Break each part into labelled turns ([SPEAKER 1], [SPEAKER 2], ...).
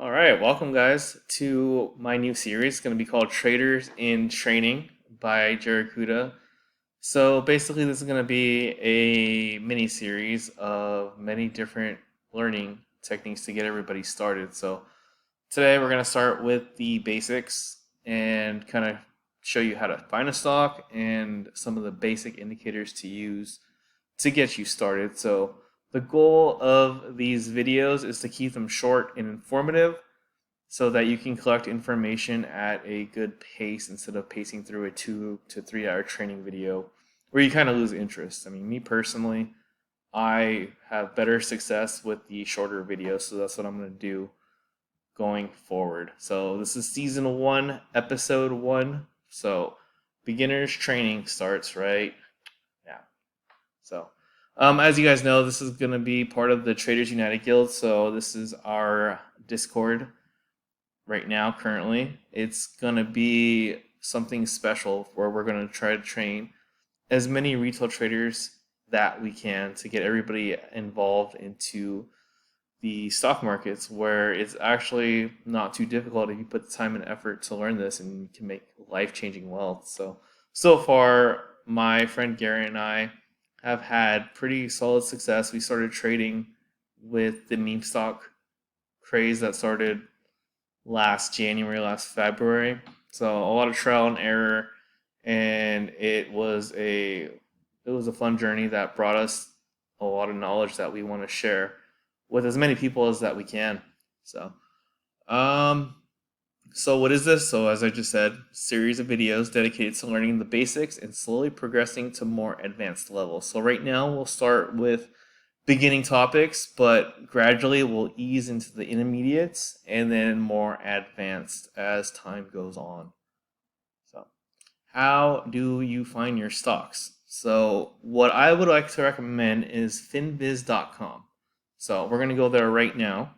[SPEAKER 1] All right, welcome guys to my new series. It's going to be called Traders in Training by Jared Kuda. So basically, this is going to be a mini series of many different learning techniques to get everybody started. So today we're going to start with the basics and kind of show you how to find a stock and some of the basic indicators to use to get you started. So the goal of these videos is to keep them short and informative so that you can collect information at a good pace instead of pacing through a 2 to 3 hour training video where you kind of lose interest. I mean, me personally, I have better success with the shorter videos, so that's what I'm going to do going forward. So this is season 1, episode 1. So beginners training starts right now. So as you guys know, this is going to be part of the Traders United Guild. So this is our Discord right now. Currently, it's going to be something special where we're going to try to train as many retail traders that we can to get everybody involved into the stock markets, where it's actually not too difficult if you put the time and effort to learn this, and you can make life-changing wealth. So far, my friend Gary and I have had pretty solid success. We started trading with the meme stock craze that started last January, last February. So a lot of trial and error, and it was a fun journey that brought us a lot of knowledge that we want to share with as many people as that we can. So, um, so what is this? So as I just said, series of videos dedicated to learning the basics and slowly progressing to more advanced levels. So right now we'll start with beginning topics, but gradually we'll ease into the intermediates and then more advanced as time goes on. So, how do you find your stocks? So, what I would like to recommend is finviz.com. So, we're going to go there right now.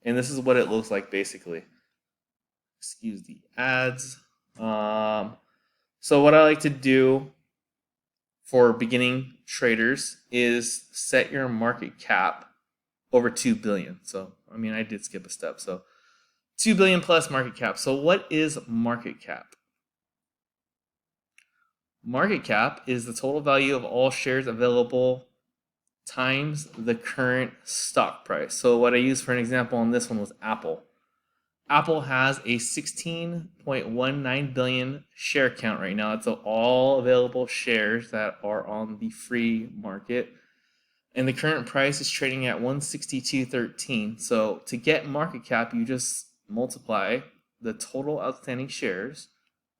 [SPEAKER 1] And this is what it looks like basically. Excuse the ads. So, what I like to do for beginning traders is set your market cap over 2 billion. So, I mean, I did skip a step. So, 2 billion plus market cap. So, what is market cap? Market cap is the total value of all shares available times the current stock price. So, what I used for an example on this one was Apple. Apple has a 16.19 billion share count right now. It's all available shares that are on the free market. And the current price is trading at 162.13. So to get market cap, you just multiply the total outstanding shares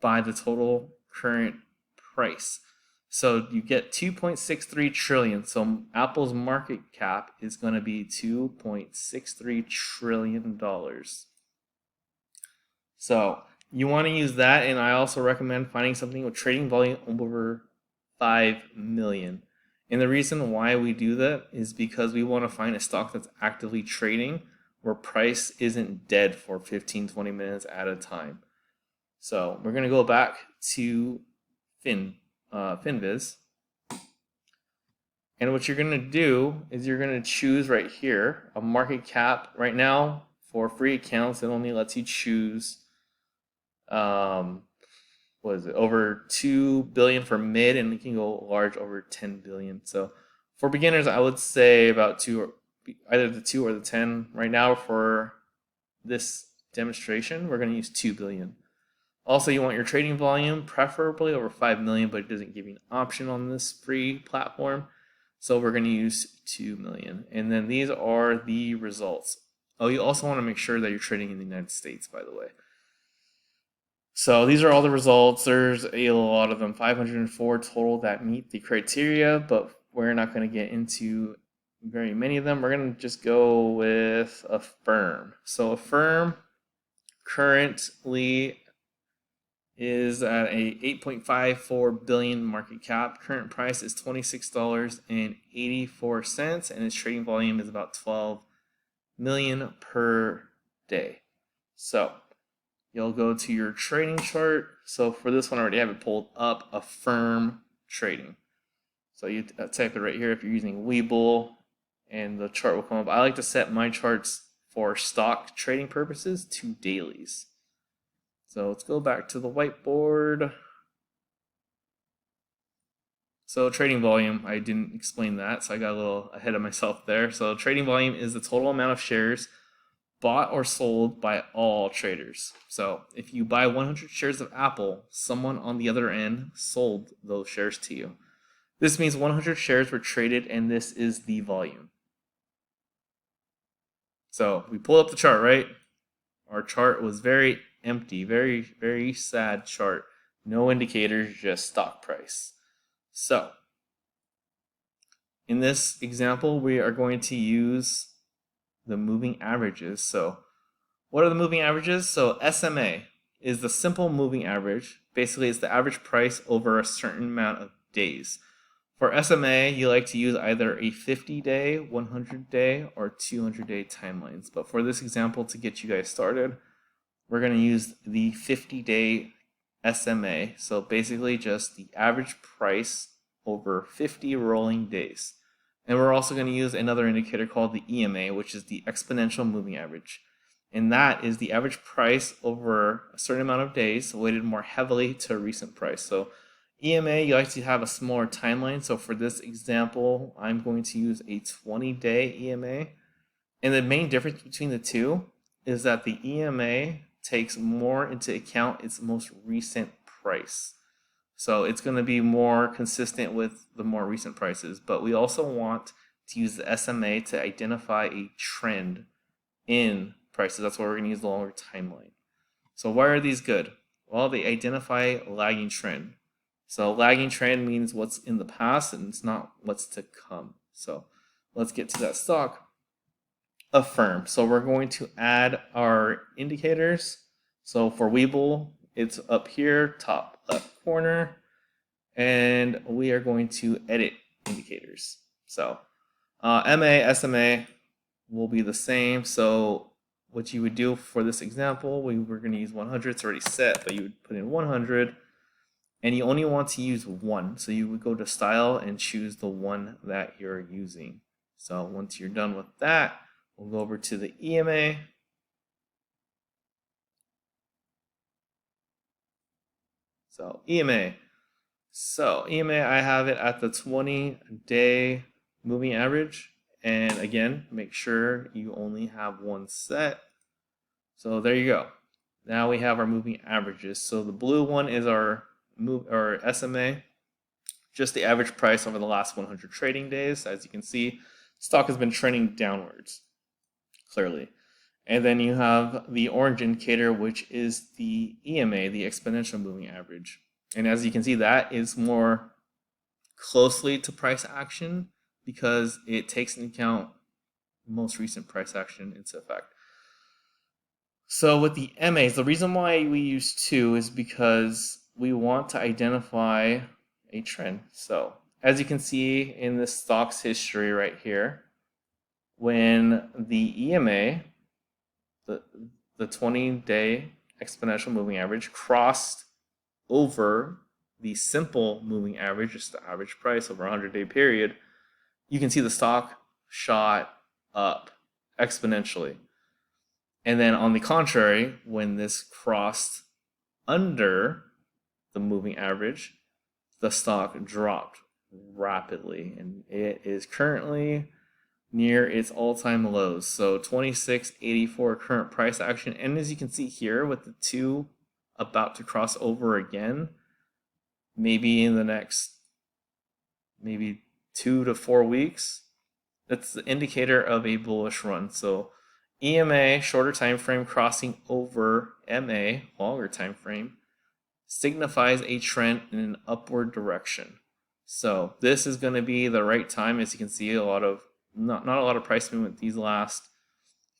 [SPEAKER 1] by the total current price. So you get 2.63 trillion. So Apple's market cap is going to be $2.63 trillion. So you want to use that, and I also recommend finding something with trading volume over 5 million. And the reason why we do that is because we want to find a stock that's actively trading where price isn't dead for 15-20 minutes at a time. So we're going to go back to Finviz. And what you're going to do is you're going to choose right here a market cap. Right now, for free accounts, it only lets you choose what is it, over 2 billion for mid, and it can go large over 10 billion. So for beginners, I would say about either the 2 or the 10. Right now for this demonstration, we're going to use 2 billion. Also, you want your trading volume preferably over 5 million, but it doesn't give you an option on this free platform. So we're going to use 2 million. And then these are the results. Oh, you also want to make sure that you're trading in the United States, by the way. So these are all the results. There's a lot of them, 504 total that meet the criteria, but we're not going to get into very many of them. We're going to just go with Affirm. So Affirm currently is at a 8.54 billion market cap. Current price is $26.84, and its trading volume is about 12 million per day. So you'll go to your trading chart. So for this one, I already have it pulled up, Affirm Trading. So you type it right here if you're using Webull, and the chart will come up. I like to set my charts for stock trading purposes to dailies. So let's go back to the whiteboard. So trading volume, I didn't explain that, so I got a little ahead of myself there. So trading volume is the total amount of shares bought or sold by all traders. So if you buy 100 shares of Apple, someone on the other end sold those shares to you. This means 100 shares were traded, and this is the volume. So we pulled up the chart, right? Our chart was very empty, very, very sad chart. No indicators, just stock price. So in this example, we are going to use the moving averages. So what are the moving averages? So SMA is the simple moving average. Basically, it's the average price over a certain amount of days. For SMA, you like to use either a 50-day, 100-day, or 200-day timelines. But for this example, to get you guys started, we're going to use the 50-day SMA. So basically just the average price over 50 rolling days. And we're also going to use another indicator called the EMA, which is the exponential moving average. And that is the average price over a certain amount of days weighted more heavily to a recent price. So EMA, you like to have a smaller timeline. So for this example, I'm going to use a 20-day EMA. And the main difference between the two is that the EMA takes more into account its most recent price. So it's going to be more consistent with the more recent prices. But we also want to use the SMA to identify a trend in prices. That's why we're going to use the longer timeline. So why are these good? Well, they identify lagging trend. So lagging trend means what's in the past and it's not what's to come. So let's get to that stock. Affirm. So we're going to add our indicators. So for Webull, it's up here, top left corner, and we are going to edit indicators. So MA, SMA will be the same. So what you would do for this example, we were going to use 100. It's already set, but you would put in 100, and you only want to use one. So you would go to Style and choose the one that you're using. So once you're done with that, we'll go over to the EMA. So EMA. So EMA, I have it at the 20-day moving average. And again, make sure you only have one set. So there you go. Now we have our moving averages. So the blue one is our SMA, just the average price over the last 100 trading days. As you can see, stock has been trending downwards, clearly. And then you have the orange indicator, which is the EMA, the exponential moving average. And as you can see, that is more closely to price action because it takes into account most recent price action into effect. So with the MAs, the reason why we use two is because we want to identify a trend. So as you can see in the stock's history right here, when the EMA, the 20-day exponential moving average, crossed over the simple moving average, just the average price over a 100-day period, you can see the stock shot up exponentially. And then on the contrary, when this crossed under the moving average, the stock dropped rapidly, and it is currently near its all-time lows. So 26.84 current price action, and as you can see here with the two about to cross over again, maybe in the next 2 to 4 weeks, that's the indicator of a bullish run. So EMA, shorter time frame, crossing over MA, longer time frame, signifies a trend in an upward direction. So this is going to be the right time. As you can see, not a lot of price movement these last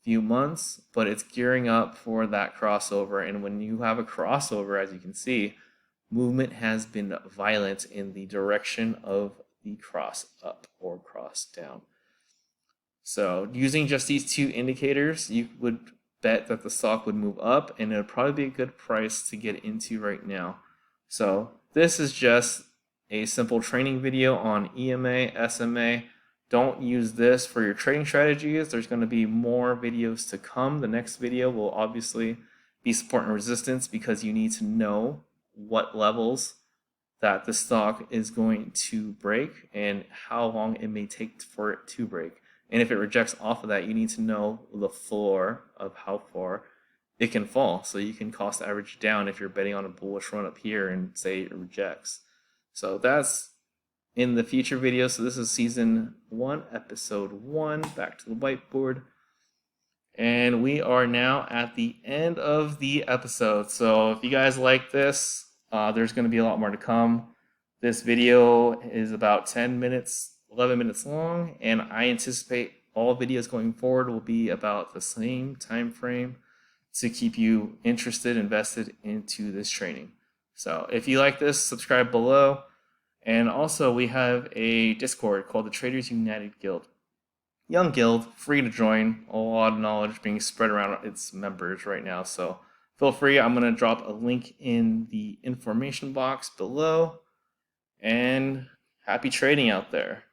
[SPEAKER 1] few months, but it's gearing up for that crossover. And when you have a crossover, as you can see, movement has been violent in the direction of the cross up or cross down. So using just these two indicators, you would bet that the stock would move up, and it would probably be a good price to get into right now. So this is just a simple training video on EMA, SMA, don't use this for your trading strategies. There's going to be more videos to come. The next video will obviously be support and resistance, because you need to know what levels that the stock is going to break and how long it may take for it to break. And if it rejects off of that, you need to know the floor of how far it can fall, so you can cost average down if you're betting on a bullish run up here and say it rejects. So that's in the future videos. So this is season 1, episode 1, back to the whiteboard. And we are now at the end of the episode. So if you guys like this, there's going to be a lot more to come. This video is about 10 minutes, 11 minutes long, and I anticipate all videos going forward will be about the same time frame to keep you interested, invested into this training. So if you like this, subscribe below. And also we have a Discord called the Traders United Guild. Young guild, free to join. A lot of knowledge being spread around its members right now, so feel free. I'm going to drop a link in the information box below. And happy trading out there.